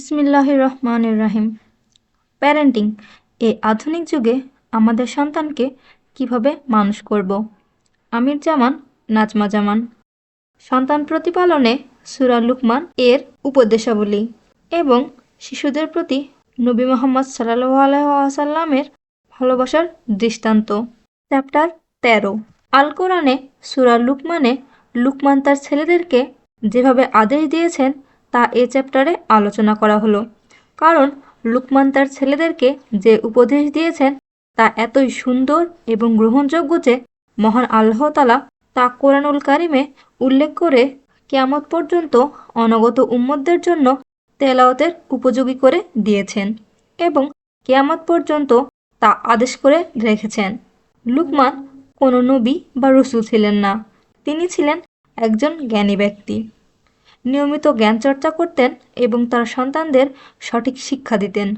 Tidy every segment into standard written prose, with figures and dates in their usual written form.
বিসমিল্লাহির রহমানির রহিম। প্যারেন্টিং এই আধুনিক যুগে আমাদের সন্তানকে কিভাবে মানুষ করব। আমির জামান, নাজমা জামান। সন্তান প্রতিপালনে সূরা লুকমান এর উপদেশাবলী এবং শিশুদের প্রতি নবী মুহাম্মদ সাল্লাল্লাহু আলাইহি ওয়াসাল্লামের ভালোবাসার দৃষ্টান্ত। চ্যাপ্টার 13। আল কোরআনে সূরা লুকমানে লুকমান তার ছেলেদেরকে যেভাবে আদেশ দিয়েছেন তা এ চ্যাপ্টারে আলোচনা করা হলো। কারণ লুকমান তার ছেলেদেরকে যে উপদেশ দিয়েছেন তা এতই সুন্দর এবং গ্রহণযোগ্য যে মহান আল্লাহ তাআলা তা কোরআনুল কারিমে উল্লেখ করে কিয়ামত পর্যন্ত অনাগত উম্মতদের জন্য তেলাওয়াতের উপযোগী করে দিয়েছেন এবং কিয়ামত পর্যন্ত তা আদেশ করে রেখেছেন। লুকমান কোনো নবী বা রসূল ছিলেন না, তিনি ছিলেন একজন জ্ঞানী ব্যক্তি। নিয়মিত জ্ঞান চর্চা করতেন এবং তার সন্তানদের সঠিক শিক্ষা দিতেন।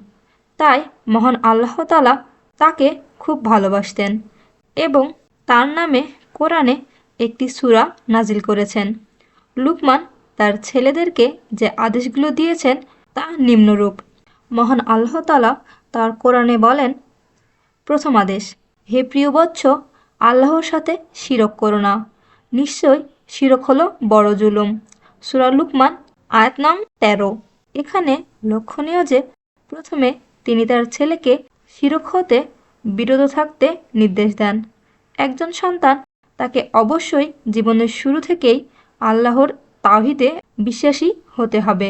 তাই মহান আল্লাহ তাআলা তাকে খুব ভালোবাসতেন এবং তার নামে কোরআনে একটি সূরা নাজিল করেছেন। লুকমান তার ছেলেদেরকে যে আদেশগুলো দিয়েছেন তা নিম্নরূপ। মহান আল্লাহ তাআলা তার কোরআনে বলেন, প্রথম আদেশ, হে প্রিয় বৎস, আল্লাহর সাথে শিরক করো না, নিশ্চয় শিরক হলো বড় জুলুম। সূরা লুকমান আয়াত নং 13। এখানে লক্ষণীয় যে প্রথমে তিনি তার ছেলেকে শিরক হতে বিরত থাকতে নির্দেশ দেন। একজন সন্তান তাকে অবশ্যই জীবনের শুরু থেকেই আল্লাহর তাওহীদে বিশ্বাসী হতে হবে,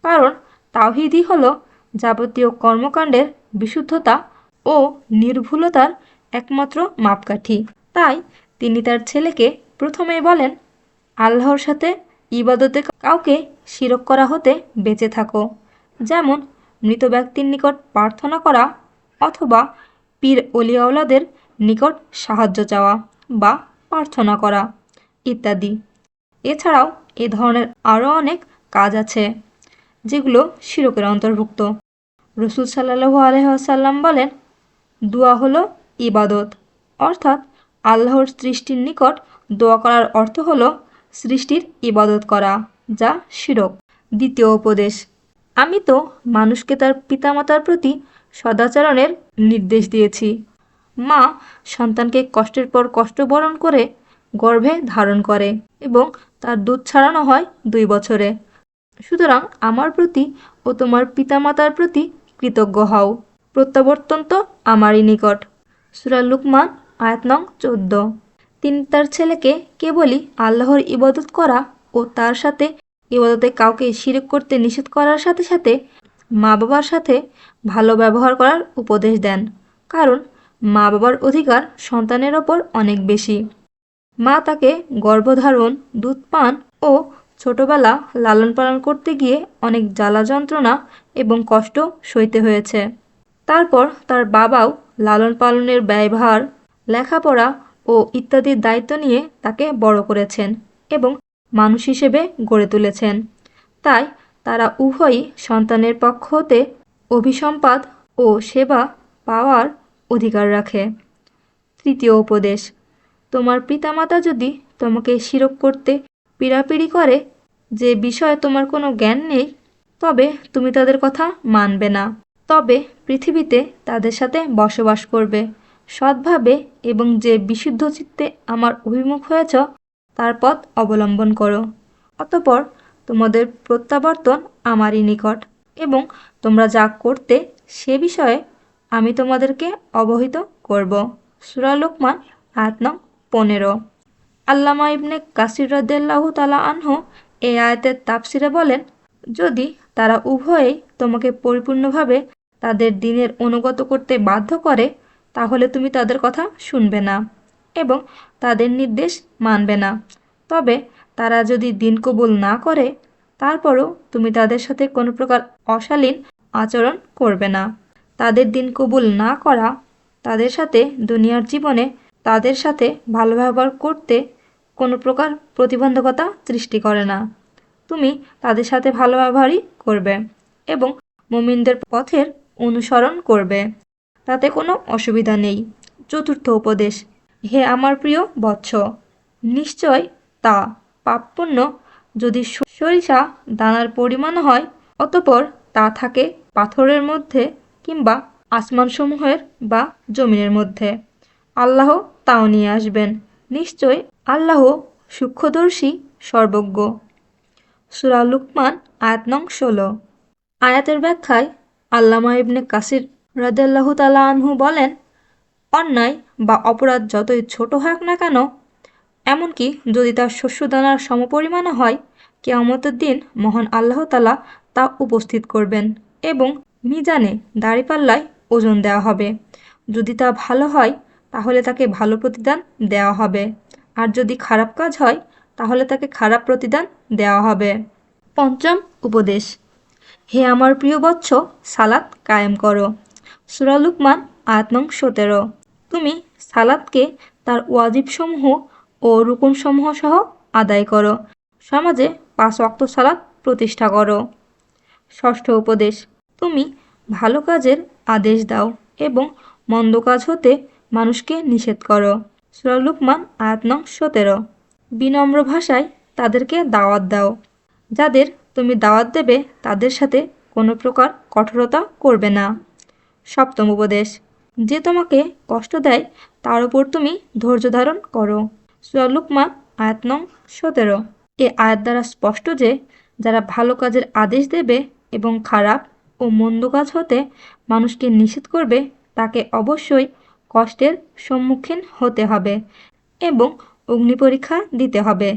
কারণ তাওহীদই হলো যাবতীয় কর্মকাণ্ডের বিশুদ্ধতা ও নির্ভুলতার একমাত্র মাপকাঠি। তাই তিনি তার ছেলেকে প্রথমেই বলেন, আল্লাহর সাথে ইবাদতে কাউকে শিরক করা হতে বেঁচে থাকো, যেমন মৃত ব্যক্তির নিকট প্রার্থনা করা অথবা পীর অলিয়াওলাদের নিকট সাহায্য চাওয়া বা প্রার্থনা করা ইত্যাদি। এছাড়াও এ ধরনের আরও অনেক কাজ আছে যেগুলো শিরকের অন্তর্ভুক্ত। রাসূল সাল্লাল্লাহু আলাইহি ওয়াসাল্লাম বলেন, দোয়া হলো ইবাদত, অর্থাৎ আল্লাহর সৃষ্টির নিকট দোয়া করার অর্থ হলো সৃষ্টির ইবাদত করা, যা শিরক। দ্বিতীয় উপদেশ, আমি তো মানুষকে তার পিতামাতার প্রতি সদাচরণের নির্দেশ দিয়েছি। মা সন্তানকে কষ্টের পর কষ্ট বরণ করে গর্ভে ধারণ করে এবং তার দুধ ছাড়ানো হয় 2 বছরে। সুতরাং আমার প্রতি ও তোমার পিতামাতার প্রতি কৃতজ্ঞ হও, প্রত্যাবর্তন তো আমারই নিকট। সূরা লুকমান আয়াত নং 14। তিনি তার ছেলেকে কেবলই আল্লাহর ইবাদত করা ও তার সাথে ইবাদতে কাউকে শিরক করতে নিষেধ করার সাথে সাথে মা বাবার সাথে ভালো ব্যবহার করার উপদেশ দেন, কারণ মা বাবার অধিকার সন্তানের ওপর অনেক বেশি। মা তাকে গর্ভধারণ, দুধ পান ও ছোটবেলা লালন পালন করতে গিয়ে অনেক জ্বালা যন্ত্রণা এবং কষ্ট সইতে হয়েছে। তারপর তার বাবাও লালন পালনের ব্যয়ভার, লেখাপড়া ও ইত্যাদির দায়িত্ব নিয়ে তাকে বড় করেছেন এবং মানুষ হিসেবে গড়ে তুলেছেন। তাই তারা উভয়ই সন্তানের পক্ষ হতে অভিসম্পাদ ও সেবা পাওয়ার অধিকার রাখে। তৃতীয় উপদেশ, তোমার পিতামাতা যদি তোমাকে শিরক করতে পীড়াপিড়ি করে যে বিষয়ে তোমার কোনো জ্ঞান নেই, তবে তুমি তাদের কথা মানবে না, তবে পৃথিবীতে তাদের সাথে বসবাস করবে সৎভাবে এবং যে বিশুদ্ধ চিত্তে আমার অভিমুখ হয়েছ তার পথ অবলম্বন করো। অতঃপর তোমাদের প্রত্যাবর্তন আমারই নিকট এবং তোমরা যা করতে সে বিষয়ে আমি তোমাদেরকে অবহিত করব। সূরা লুকমান আয়াত নং 15। আল্লামা ইবনে কাসির রাদিয়াল্লাহু তাআলা আনহু এই আয়াতের তাফসিরে বলেন, যদি তারা উভয়েই তোমাকে পরিপূর্ণভাবে তাদের দ্বীনের অনুগত করতে বাধ্য করে তাহলে তুমি তাদের কথা শুনবে না এবং তাদের নির্দেশ মানবে না। তবে তারা যদি দ্বীন কবুল না করে তারপরও তুমি তাদের সাথে কোনো প্রকার অশালীন আচরণ করবে না। তাদের দ্বীন কবুল না করা তাদের সাথে দুনিয়ার জীবনে তাদের সাথে ভালো ব্যবহার করতে কোনো প্রকার প্রতিবন্ধকতা সৃষ্টি করে না। তুমি তাদের সাথে ভালো ব্যবহারই করবে এবং মুমিনদের পথের অনুসরণ করবে, তাতে কোনো অসুবিধা নেই। চতুর্থ উপদেশ, হে আমার প্রিয় বৎস, নিশ্চয় তা পাপপুণ্য যদি সরিষা দানার পরিমাণ হয়, অতঃপর তা থাকে পাথরের মধ্যে কিংবা আসমানসমূহের বা জমিনের মধ্যে, আল্লাহ তাও নিয়ে আসবেন। নিশ্চয় আল্লাহ সূক্ষ্মদর্শী, সর্বজ্ঞ। সূরা লুকমান আয়াত নং 16। আয়াতের ব্যাখ্যায় আল্লামা ইবনে কাসির রাদিয়াল্লাহু তাআলা আনহু বলেন, অন্যায় বা অপরাধ যতই ছোট হোক না কেন, এমনকি যদি তার শস্যদানার সমপরিমাণও হয়, কিয়ামতের দিন মহান আল্লাহ তাআলা তা উপস্থিত করবেন এবং মিজানে দাঁড়িপাল্লায় ওজন দেওয়া হবে। যদি তা ভালো হয় তাহলে তাকে ভালো প্রতিদান দেওয়া হবে, আর যদি খারাপ কাজ হয় তাহলে তাকে খারাপ প্রতিদান দেওয়া হবে। পঞ্চম উপদেশ, হে আমার প্রিয় বৎস, সালাত কায়েম করো। সূরা লুকমান আয়াত নং 17। তুমি সালাতকে তার ওয়াজিবসমূহ ও রুকুনসমূহ সহ আদায় করো। সমাজে 5 ওয়াক্ত সালাত প্রতিষ্ঠা করো। ষষ্ঠ উপদেশ, তুমি ভালো কাজের আদেশ দাও এবং মন্দ কাজ হতে মানুষকে নিষেধ করো। সূরা লুকমান আয়াত নং 17। বিনম্র ভাষায় তাদেরকে দাওয়াত দাও। যাদের তুমি দাওয়াত দেবে তাদের সাথে কোনো প্রকার কঠোরতা করবে না। সপ্তম উপদেশ, যে তোমাকে কষ্ট দেয় তার উপর তুমি ধৈর্য ধারণ করো। সূরা লুকমান আয়াত নং 17। এ আয়াত দ্বারা স্পষ্ট যে যারা ভালো কাজের আদেশ দেবে এবং খারাপ ও মন্দ কাজ হতে মানুষকে নিষেধ করবে তাকে অবশ্যই কষ্টের সম্মুখীন হতে হবে এবং অগ্নিপরীক্ষা দিতে হবে।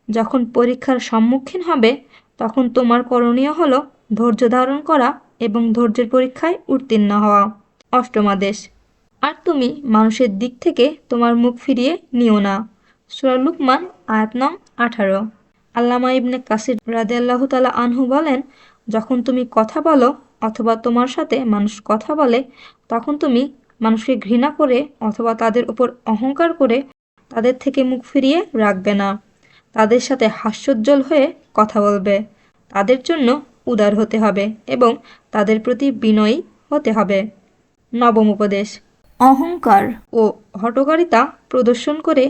যখন পরীক্ষার সম্মুখীন হবে তখন তোমার করণীয় হলো ধৈর্য ধারণ করা এবং ধৈর্যের পরীক্ষায় উত্তীর্ণ হওয়া। অষ্টম আদেশ, আর তুমি মানুষের দিক থেকে তোমার মুখ ফিরিয়ে নিও না। সূরা লুকমান আয়াত নং 18। আল্লামা ইবনে কাসির রাদিয়াল্লাহু তাআলা আনহু বলেন, যখন তুমি কথা বলো অথবা তোমার সাথে মানুষ কথা বলে তখন তুমি মানুষকে ঘৃণা করে অথবা তাদের উপর অহংকার করে তাদের থেকে মুখ ফিরিয়ে রাখবে না। তাদের সাথে হাস্যোজ্জ্বল হয়ে কথা বলবে। তাদের জন্য উদার হতে হবে এবং তাদের প্রতি বিনয়ী হতে হবে। নবম উপদেশ, অহংকার ও হঠকারিতা প্রদর্শন করে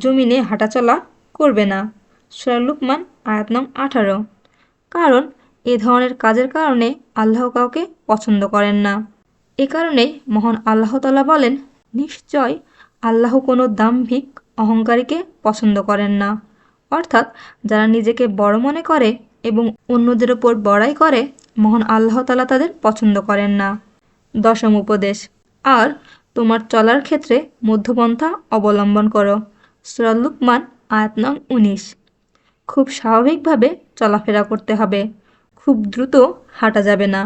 জমিনে হাঁটাচলা করবে না। সূরা লুকমান আয়াত নং 18। কারণ এ ধরনের কাজের কারণে আল্লাহ কাউকে পছন্দ করেন না। এ কারণেই মহান আল্লাহ তাআলা বলেন, নিশ্চয় আল্লাহ কোনো দাম্ভিক অহংকারীকে পছন্দ করেন না। অর্থাৎ যারা নিজেকে বড় মনে করে এবং অন্যদের ওপর বড়াই করে, মহান আল্লাহ তাআলা তাদের পছন্দ করেন না। দশম উপদেশ, আর তোমার চলার ক্ষেত্রে মধ্যপন্থা অবলম্বন করো। সূরা লুকমান আয়াত নং 19। খুব স্বাভাবিকভাবে চলাফেরা করতে হবে, খুব দ্রুত হাঁটা যাবে না,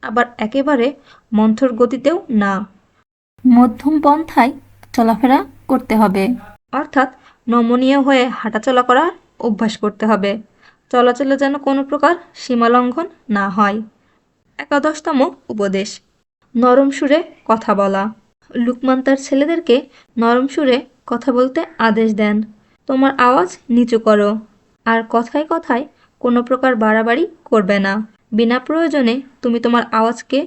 আবার একেবারে মন্থর গতিতেও না। মধ্যম পন্থায় চলাফেরা করতে হবে, অর্থাৎ নমনীয় হয়ে হাঁটাচলা করার অভ্যাস করতে হবে। চলাচলে যেন কোনো প্রকার সীমালঙ্ঘন না হয়। একাদশতম উপদেশ, নরম সুরে কথা বলা। লুকমান তার ছেলেদেরকে নরম সুরে কথা বলতে আদেশ দেন। তোমার আওয়াজ নিচু করো, আর কথায় কথায় কোনো প্রকার বাড়াবাড়ি করবে না। বিনা প্রয়োজনে তুমি তোমার আওয়াজকে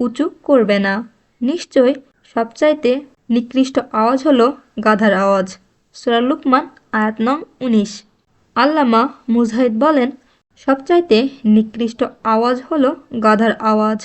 উঁচু করবে না। নিশ্চয় সবচাইতে নিকৃষ্ট আওয়াজ হলো গাধার আওয়াজ। সূরা লুকমান আয়াত নং 19। আল্লামা মুজাহিদ বলেন, সবচাইতে নিকৃষ্ট আওয়াজ হলো গাধার আওয়াজ।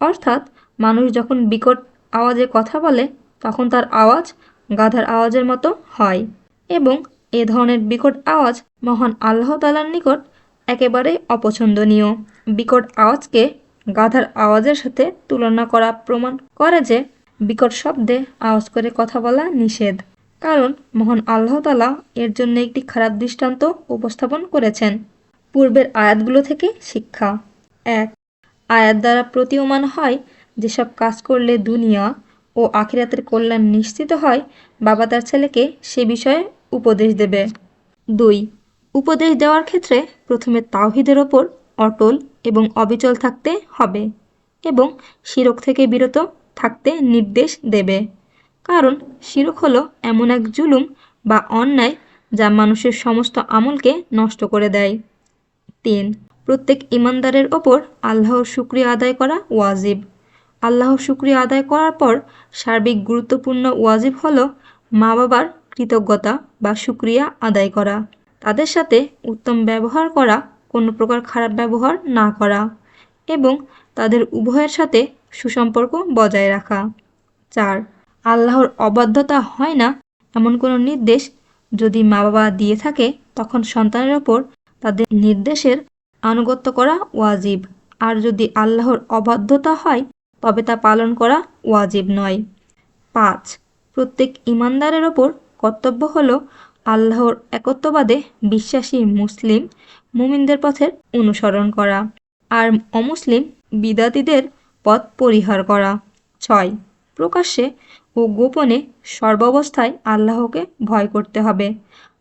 অর্থাৎ মানুষ যখন বিকট আওয়াজে কথা বলে তখন তার আওয়াজ গাধার আওয়াজের মতো হয় এবং এ ধরনের বিকট আওয়াজ মহান আল্লাহ তাআলার নিকট একেবারেই অপছন্দনীয়। বিকট আওয়াজকে গাধার আওয়াজের সাথে তুলনা করা প্রমাণ করে যে বিকট শব্দে আওয়াজ করে কথা বলা নিষেধ, কারণ মহান আল্লাহ তাআলা এর জন্য একটি খারাপ দৃষ্টান্ত উপস্থাপন করেছেন। পূর্বের আয়াতগুলো থেকে শিক্ষা। 1. আয়াত দ্বারা প্রতীয়মান হয় যেসব কাজ করলে দুনিয়া ও আখিরাতের কল্যাণ নিশ্চিত হয়, বাবা তার ছেলেকে সে বিষয়ে উপদেশ দেবে। 2. উপদেশ দেওয়ার ক্ষেত্রে প্রথমে তাওহীদের ওপর অটল এবং অবিচল থাকতে হবে এবং শিরক থেকে বিরত থাকতে নির্দেশ দেবে, কারণ শিরক হলো এমন এক জুলুম বা অন্যায় যা মানুষের সমস্ত আমলকে নষ্ট করে দেয়। 3. প্রত্যেক ইমানদারের ওপর আল্লাহর শুকরিয়া আদায় করা ওয়াজিব। আল্লাহর শুকরিয়া আদায় করার পর সার্বিক গুরুত্বপূর্ণ ওয়াজিব হলো মা বাবার কৃতজ্ঞতা বা শুকরিয়া আদায় করা, তাদের সাথে উত্তম ব্যবহার করা, কোনো প্রকার খারাপ ব্যবহার না করা এবং তাদের উভয়ের সাথে সুসম্পর্ক বজায় রাখা। 4. আল্লাহর অবাধ্যতা হয় না এমন কোনো নির্দেশ যদি মা বাবা দিয়ে থাকে তখন সন্তানের ওপর তাদের নির্দেশের আনুগত্য করা ওয়াজিব, আর যদি আল্লাহর অবাধ্যতা হয় তবে তা পালন করা ওয়াজিব নয়। 5. প্রত্যেক ঈমানদারের ওপর কর্তব্য হলো আল্লাহর একত্ববাদে বিশ্বাসী মুসলিম মুমিনদের পথের অনুসরণ করা আর অমুসলিম বিদাতীদের পথ পরিহার করা। 6. প্রকাশ্যে ও গোপনে সর্বাবস্থায় আল্লাহকে ভয় করতে হবে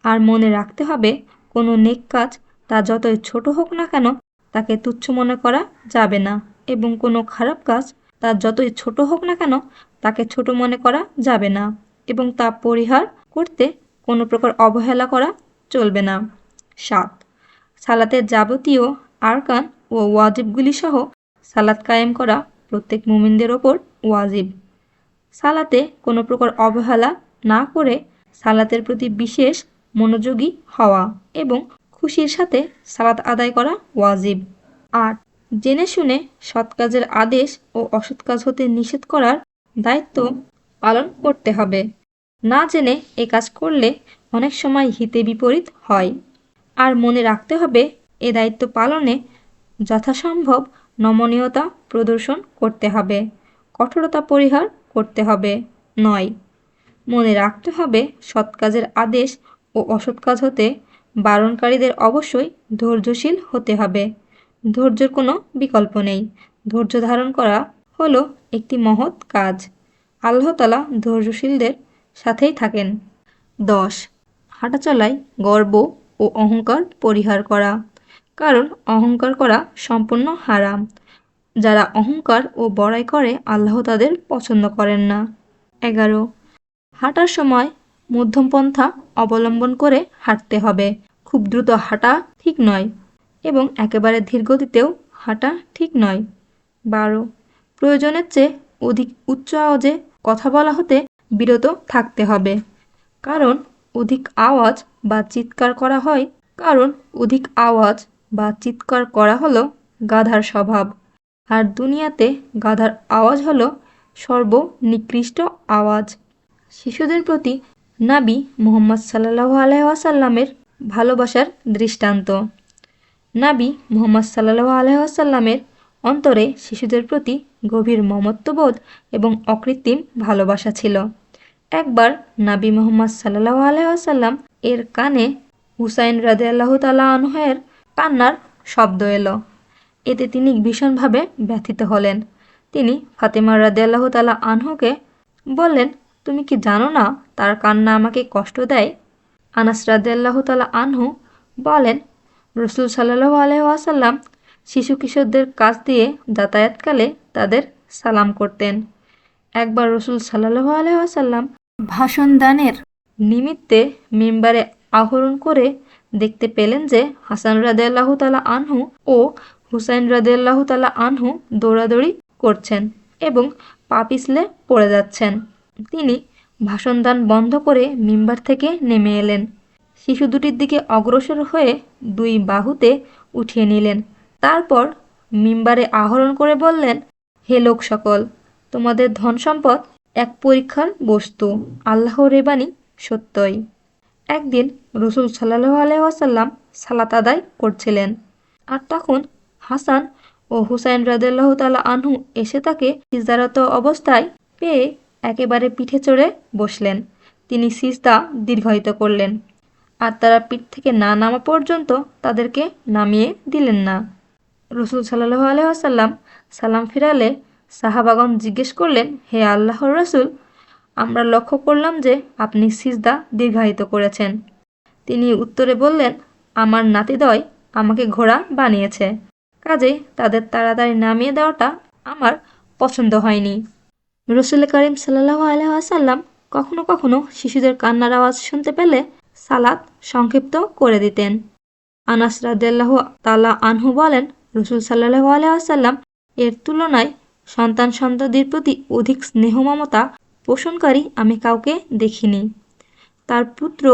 আর মনে রাখতে হবে কোনো নেক কাজ তা যতই ছোট হোক না কেন তাকে তুচ্ছ মনে করা যাবে না, এবং কোনো খারাপ কাজ তা যতই ছোট হোক না কেন তাকে ছোট মনে করা যাবে না, এবং তা পরিহার করতে কোনো প্রকার অবহেলা করা চলবে না। 7. সালাতের যাবতীয় আরকান ও ওয়াজিবগুলি সহ সালাত কায়েম করা প্রত্যেক মুমিনদের ওপর ওয়াজিব। সালাতে কোনো প্রকার অবহেলা না করে সালাতের প্রতি বিশেষ মনোযোগী হওয়া এবং খুশির সাথে সালাত আদায় করা ওয়াজিব। 8. জেনে শুনে সৎ কাজের আদেশ ও অসৎ কাজ হতে নিষেধ করার দায়িত্ব পালন করতে হবে। না জেনে এ কাজ করলে অনেক সময় হিতে বিপরীত হয়, আর মনে রাখতে হবে এ দায়িত্ব পালনে যথাসম্ভব নমনীয়তা প্রদর্শন করতে হবে, কঠোরতা পরিহার করতে হবে নয়। মনে রাখতে হবে সৎ কাজের আদেশ ও অসৎ কাজ হতে বারণকারীদের অবশ্যই ধৈর্যশীল হতে হবে। ধৈর্যের কোনো বিকল্প নেই। ধৈর্য ধারণ করা হলো একটি মহৎ কাজ। আল্লাহ তাআলা ধৈর্যশীলদের সাথেই থাকেন। 10. হাঁটাচলায় গর্ব ও অহংকার পরিহার করা, কারণ অহংকার করা সম্পূর্ণ হারাম। যারা অহংকার ও বড়াই করে আল্লাহ তাদের পছন্দ করেন না। 11. হাঁটার সময় মধ্যম পন্থা অবলম্বন করে হাঁটতে হবে। খুব দ্রুত হাঁটা ঠিক নয় এবং একেবারে ধীর গতিতেও হাঁটা ঠিক নয়। 12. প্রয়োজনের চেয়ে অধিক উচ্চ আওয়াজে কথা বলা হতে বিরত থাকতে হবে, কারণ অধিক আওয়াজ বা চিৎকার করা হলো গাধার স্বভাব, আর দুনিয়াতে গাধার আওয়াজ হলো সর্বনিকৃষ্ট আওয়াজ। শিশুদের প্রতি নবী মুহাম্মদ সাল্লাল্লাহু আলাইহি ওয়াসাল্লামের ভালোবাসার দৃষ্টান্ত। নবী মুহাম্মদ সাল্লাল্লাহু আলাইহি ওয়াসাল্লামের অন্তরে শিশুদের প্রতি গভীর মমত্ববোধ এবং অকৃত্রিম ভালোবাসা ছিল। একবার নবী মুহাম্মদ সাল্লাল্লাহু আলাইহি ওয়াসাল্লাম এর কানে হুসাইন রাদিয়াল্লাহু তাআলা আনহু-এর কান্নার শব্দ এলো। এতে তিনি ভীষণভাবে ব্যথিত হলেন। তিনি ফাতেমা রাদিয়াল্লাহু তাআলা আনহুকে বললেন, তুমি কি জানো না তার কান্না আমাকে কষ্ট দেয়? আনাস রাদিয়াল্লাহু তাআলা আনহু বলেন, রাসূল সাল্লাল্লাহু আলাইহি ওয়াসাল্লাম শিশু কিশোরদের কাছ দিয়ে যাতায়াতকালে তাদের সালাম করতেন। একবার রাসূল সাল্লাল্লাহু আলাইহি ওয়াসাল্লাম ভাষণ দানের নিমিত্তে মিম্বারে আরোহণ করে দেখতে পেলেন যে হাসান রাদিয়াল্লাহু তাআলা আনহু ও হুসাইন রাদিয়াল্লাহু তাআলা আনহু দৌড়াদৌড়ি করছেন এবং পা পিছলে পড়ে যাচ্ছেন। তিনি ভাষণ দান বন্ধ করে মিম্বার থেকে নেমে এলেন। শিশু দুটির দিকে অগ্রসর হয়ে দুই বাহুতে উঠিয়ে নিলেন। তারপর মিম্বারে আরোহণ করে বললেন, হে লোক সকল, তোমাদের ধন সম্পদ এক পরীক্ষার বস্তু, আল্লাহর এ বাণী সত্যই। একদিন রাসূল সাল্লাল্লাহু আলাইহি ওয়াসাল্লাম সালাত আদায় করছিলেন, আর তখন হাসান ও হুসাইন রাদিয়াল্লাহু তাআলা আনহু এসে তাকে সিজদারত অবস্থায় পেয়ে একেবারে পিঠে চড়ে বসলেন। তিনি সিজদা দীর্ঘায়িত করলেন, আর তারা পিঠ থেকে না নামা পর্যন্ত তাদেরকে নামিয়ে দিলেন না। রাসূল সাল্লাল্লাহু আলাইহি ওয়াসাল্লাম সালাম ফিরালে সাহাবাগণ জিজ্ঞেস করলেন, হে আল্লাহর রাসূল, আমরা লক্ষ্য করলাম যে আপনি সিজদা দীর্ঘায়িত করেছেন। তিনি উত্তরে বললেন, আমার নাতিদ্বয় আমাকে ঘোড়া বানিয়েছে, কাজেই তাদের তাড়াতাড়ি নামিয়ে দেওয়াটা আমার পছন্দ হয়নি। রাসূল করিম সাল্লাল্লাহু আলাইহি ওয়াসাল্লাম কখনো কখনো শিশুদের কান্নার আওয়াজ শুনতে পেলে সালাত সংক্ষিপ্ত করে দিতেন। আনাস রাদিয়াল্লাহু তাআলা আনহু বলেন, রাসূল সাল্লাল্লাহু আলাইহি ওয়াসাল্লাম এর তুলনায় সন্তানদের প্রতি অধিক স্নেহ মমতা পোষণকারী আমি কাউকে দেখিনি। তার পুত্র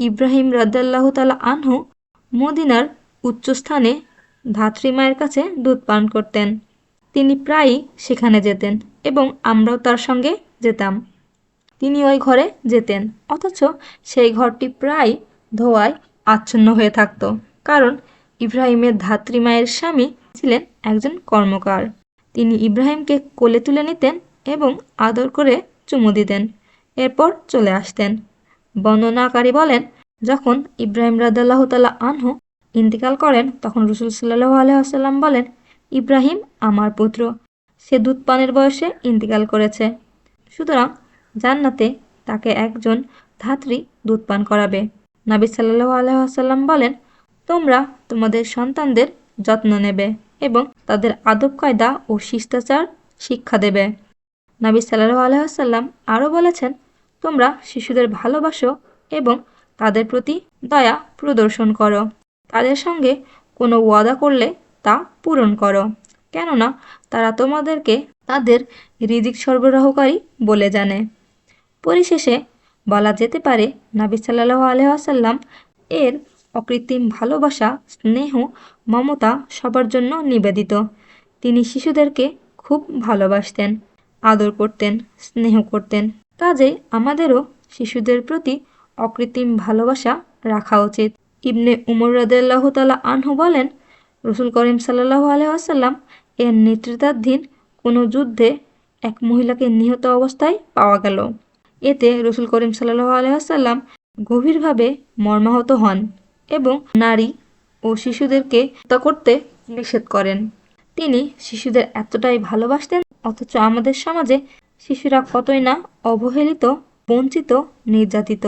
ইব্রাহিম রাদিয়াল্লাহু তাআলা আনহু মদিনার উচ্চস্থানে ধাত্রী মায়ের কাছে দুধ পান করতেন। তিনি প্রায়ই সেখানে যেতেন এবং আমরাও তার সঙ্গে যেতাম। তিনি ওই ঘরে যেতেন, অথচ সেই ঘরটি প্রায় ধোঁয়ায় আচ্ছন্ন হয়ে থাকত, কারণ ইব্রাহিমের ধাত্রী মায়ের স্বামী ছিলেন একজন কর্মকার। তিনি ইব্রাহিমকে কোলে তুলে নিতেন এবং আদর করে চুমু দিতেন, এরপর চলে আসতেন। বর্ণনাকারী বলেন, যখন ইব্রাহিম রাদিয়াল্লাহু তাআলা আনহু ইন্তিকাল করেন, তখন রাসূল সাল্লাল্লাহু আলাইহি ওয়াসাল্লাম বলেন, ইব্রাহিম আমার পুত্র, সে দুধ পানের বয়সে ইন্তিকাল করেছে, সুতরাং জান্নাতে তাকে একজন ধাত্রী দুধ পান করাবে। নবী সাল্লাল্লাহু আলাইহি ওয়াসাল্লাম বলেন, তোমরা তোমাদের সন্তানদের যত্ন নেবে এবং তাদের আদব কায়দা ও শিষ্টাচার শিক্ষা দেবে। নবী সাল্লাল্লাহু আলাইহি ওয়াসাল্লাম আরও বলেছেন, তোমরা শিশুদের ভালোবাসো এবং তাদের প্রতি দয়া প্রদর্শন করো। তাদের সঙ্গে কোনো ওয়াদা করলে তা পূরণ করো, কেননা তারা তোমাদেরকে তাদের রিজিক সরবরাহকারী বলে জানে। পরিশেষে বলা যেতে পারে, নবী সাল্লাল্লাহু আলাইহি ওয়াসাল্লাম এর অকৃত্রিম ভালোবাসা, স্নেহ, মমতা সবার জন্য নিবেদিত। তিনি শিশুদেরকে খুব ভালোবাসতেন, আদর করতেন, স্নেহ করতেন। কাজেই আমাদেরও শিশুদের প্রতি অকৃত্রিম ভালোবাসা রাখা উচিত। ইবনে উমর রাদিয়াল্লাহু তাআলা আনহু বলেন, রাসূল করিম সাল্লাল্লাহু আলাইহি ওয়াসাল্লাম এর নেতৃত্বাধীন কোনো যুদ্ধে এক মহিলাকে নিহত অবস্থায় পাওয়া গেল। এতে রাসূল করিম সাল্লাল্লাহু আলাইহি ওয়াসাল্লাম গভীরভাবে মর্মাহত হন এবং নারী ও শিশুদেরকে হত্যা করতে নিষেধ করেন। তিনি শিশুদের এতটাই ভালোবাসতেন, অথচ আমাদের সমাজে শিশুরা কতই না অবহেলিত, বঞ্চিত, নির্যাতিত।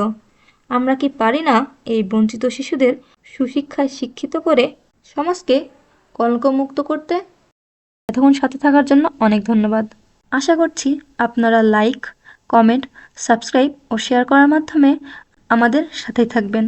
আমরা কি পারি না এই বঞ্চিত শিশুদের সুশিক্ষায় শিক্ষিত করে সমাজকে কলঙ্কমুক্ত করতে? এতক্ষণ সাথে থাকার জন্য অনেক ধন্যবাদ। আশা করছি আপনারা লাইক, কমেন্ট, সাবস্ক্রাইব ও শেয়ার করার মাধ্যমে আমাদের সাথেই থাকবেন।